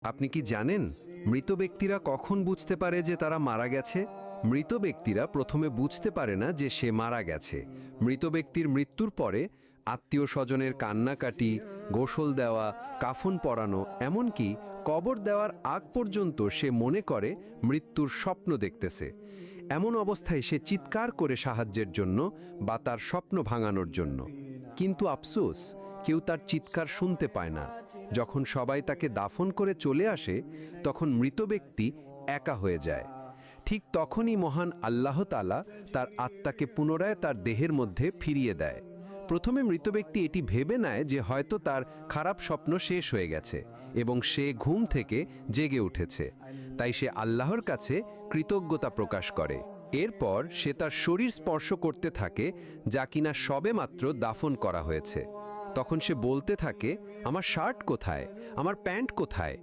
আপনি কি জানেন মৃত ব্যক্তিরা কখন বুঝতে পারে যে তারা মারা গেছে? মৃত ব্যক্তিরা প্রথমে বুঝতে পারে না যে সে মারা গেছে। মৃত ব্যক্তির মৃত্যুর পরে আত্মীয় স্বজনের কান্নাকাটি, গোসল দেওয়া, কাফন পরানো, এমনকি কবর দেওয়ার আগ পর্যন্ত সে মনে করে মৃত্যুর স্বপ্ন দেখতেছে। এমন অবস্থায় সে চিৎকার করে সাহায্যের জন্য বা তার স্বপ্ন ভাঙানোর জন্য। কিন্তু আফসোস, কেউ তার চিৎকার শুনতে পায় না। যখন সবাই তাকে দাফন করে চলে আসে, তখন মৃত ব্যক্তি একা হয়ে যায়। ঠিক তখনই মহান আল্লাহ তাআলা তার আত্মাকে পুনরায় তার দেহের মধ্যে ফিরিয়ে দেয়। প্রথমে মৃত ব্যক্তি এটি ভেবে নেয় যে হয়তো তার খারাপ স্বপ্ন শেষ হয়ে গেছে এবং সে ঘুম থেকে জেগে উঠেছে। তাই সে আল্লাহর কাছে কৃতজ্ঞতা প্রকাশ করে। এরপর সে তার শরীর স্পর্শ করতে থাকে, যা কিনা সবেমাত্র দাফন করা হয়েছে। তখন সে বলতে থাকে, আমার শার্ট কোথায়, আমার প্যান্ট কোথায়,